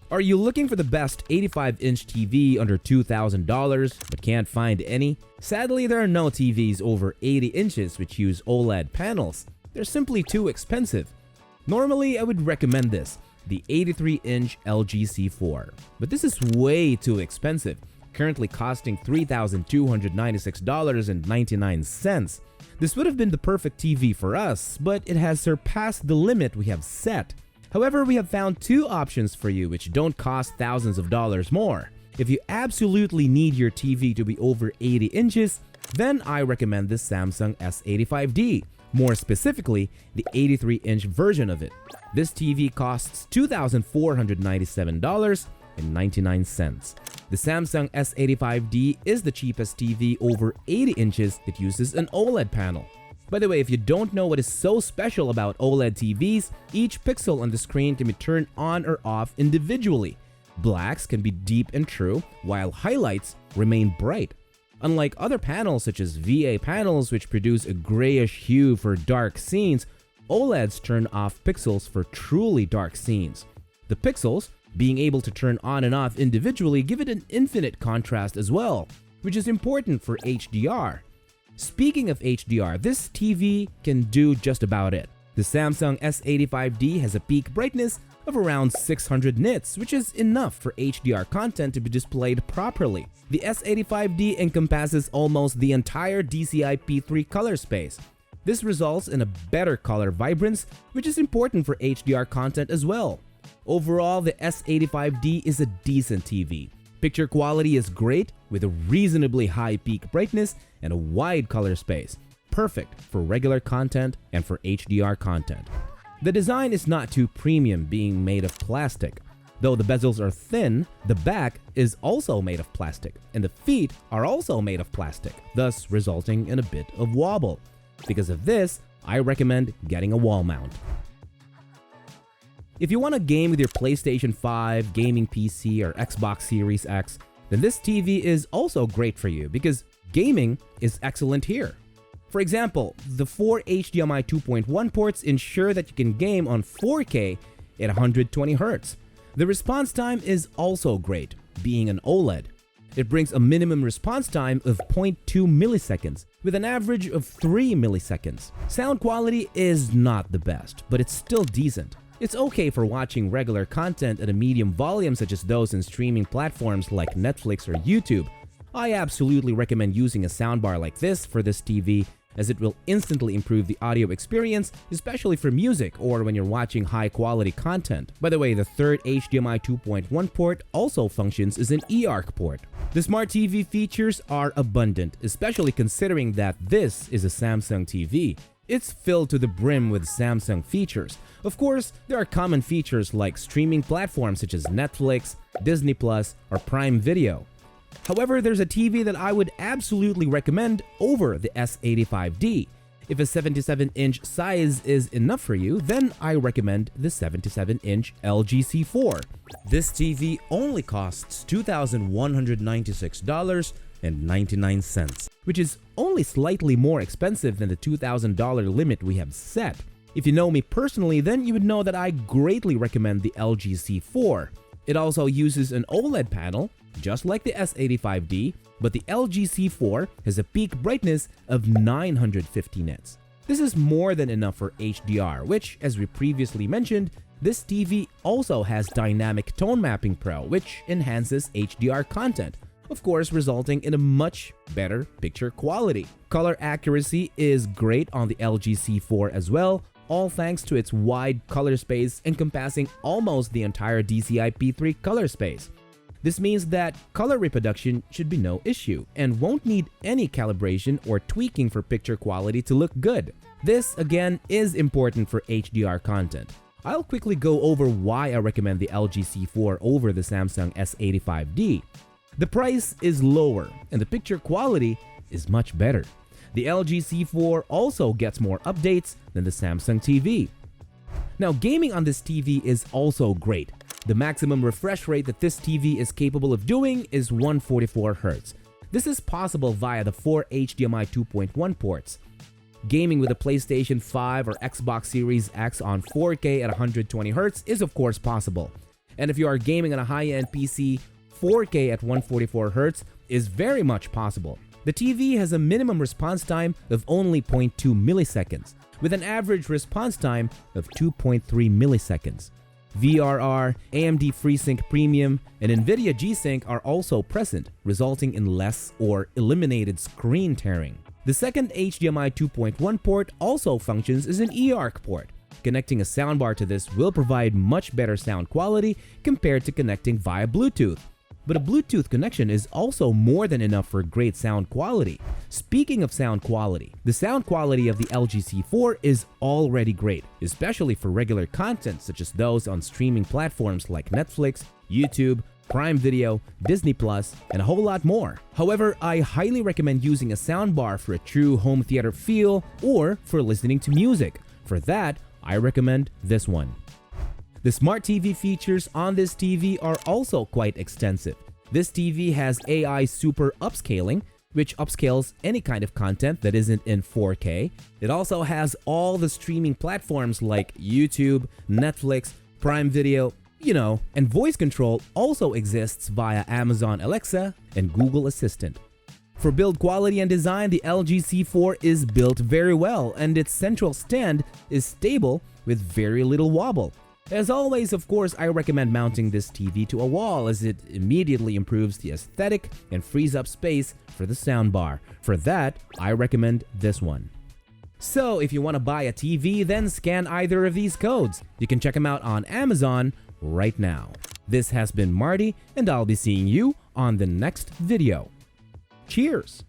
Are you looking for the best 85-inch TV under $2,000 but can't find any? Sadly, there are no TVs over 80 inches which use OLED panels. They're simply too expensive. Normally, I would recommend this, the 83-inch LG C4. But this is way too expensive, currently costing $3,296.99. This would have been the perfect TV for us, but it has surpassed the limit we have set. However, we have found two options for you which don't cost thousands of dollars more. If you absolutely need your TV to be over 80 inches, then I recommend this Samsung S85D, more specifically, the 83-inch version of it. This TV costs $2,497.99. The Samsung S85D is the cheapest TV over 80 inches that uses an OLED panel. By the way, if you don't know what is so special about OLED TVs, each pixel on the screen can be turned on or off individually. Blacks can be deep and true, while highlights remain bright. Unlike other panels such as VA panels which produce a grayish hue for dark scenes, OLEDs turn off pixels for truly dark scenes. The pixels, being able to turn on and off individually, give it an infinite contrast as well, which is important for HDR. Speaking of HDR, this TV can do just about it. The Samsung S85D has a peak brightness of around 600 nits, which is enough for HDR content to be displayed properly. The S85D encompasses almost the entire DCI-P3 color space. This results in a better color vibrance, which is important for HDR content as well. Overall, the S85D is a decent TV. Picture quality is great with a reasonably high peak brightness and a wide color space, perfect for regular content and for HDR content. The design is not too premium, being made of plastic. Though the bezels are thin, the back is also made of plastic, and the feet are also made of plastic, thus resulting in a bit of wobble. Because of this, I recommend getting a wall mount. If you want to game with your PlayStation 5, gaming PC, or Xbox Series X, then this TV is also great for you because gaming is excellent here. For example, the 4 HDMI 2.1 ports ensure that you can game on 4K at 120Hz. The response time is also great, being an OLED. It brings a minimum response time of 0.2 milliseconds, with an average of 3 milliseconds. Sound quality is not the best, but it's still decent. It's okay for watching regular content at a medium volume such as those in streaming platforms like Netflix or YouTube. I absolutely recommend using a soundbar like this for this TV, as it will instantly improve the audio experience, especially for music or when you're watching high-quality content. By the way, the third HDMI 2.1 port also functions as an eARC port. The Smart TV features are abundant, especially considering that this is a Samsung TV. It's filled to the brim with Samsung features. Of course, there are common features like streaming platforms such as Netflix, Disney+, or Prime Video. However, there's a TV that I would absolutely recommend over the S85D. If a 77-inch size is enough for you, then I recommend the 77-inch LG C4. This TV only costs $2,196.99, which is only slightly more expensive than the $2,000 limit we have set. If you know me personally, then you would know that I greatly recommend the LG C4. It also uses an OLED panel, just like the S85D, but the LG C4 has a peak brightness of 950 nits. This is more than enough for HDR, which, as we previously mentioned, this TV also has Dynamic Tone Mapping Pro, which enhances HDR content, of course resulting in a much better picture quality. Color accuracy is great on the LG C4 as well, all thanks to its wide color space encompassing almost the entire DCI-P3 color space. This means that color reproduction should be no issue and won't need any calibration or tweaking for picture quality to look good. This, again, is important for HDR content. I'll quickly go over why I recommend the LG C4 over the Samsung S85D. The price is lower and the picture quality is much better. The LG C4 also gets more updates than the Samsung TV. Now, gaming on this TV is also great. The maximum refresh rate that this TV is capable of doing is 144Hz. This is possible via the 4 HDMI 2.1 ports. Gaming with a PlayStation 5 or Xbox Series X on 4K at 120Hz is of course possible. And if you are gaming on a high-end PC, 4K at 144Hz is very much possible. The TV has a minimum response time of only 0.2 milliseconds, with an average response time of 2.3 milliseconds. VRR, AMD FreeSync Premium, and NVIDIA G-Sync are also present, resulting in less or eliminated screen tearing. The second HDMI 2.1 port also functions as an eARC port. Connecting a soundbar to this will provide much better sound quality compared to connecting via Bluetooth. But a Bluetooth connection is also more than enough for great sound quality. Speaking of sound quality, the sound quality of the LG C4 is already great, especially for regular content such as those on streaming platforms like Netflix, YouTube, Prime Video, Disney Plus, and a whole lot more. However, I highly recommend using a soundbar for a true home theater feel or for listening to music. For that, I recommend this one. The smart TV features on this TV are also quite extensive. This TV has AI Super Upscaling, which upscales any kind of content that isn't in 4K. It also has all the streaming platforms like YouTube, Netflix, Prime Video, and voice control also exists via Amazon Alexa and Google Assistant. For build quality and design, the LG C4 is built very well, and its central stand is stable with very little wobble. As always, of course, I recommend mounting this TV to a wall as it immediately improves the aesthetic and frees up space for the soundbar. For that, I recommend this one. So if you want to buy a TV, then scan either of these codes. You can check them out on Amazon right now. This has been Marty, and I'll be seeing you on the next video. Cheers!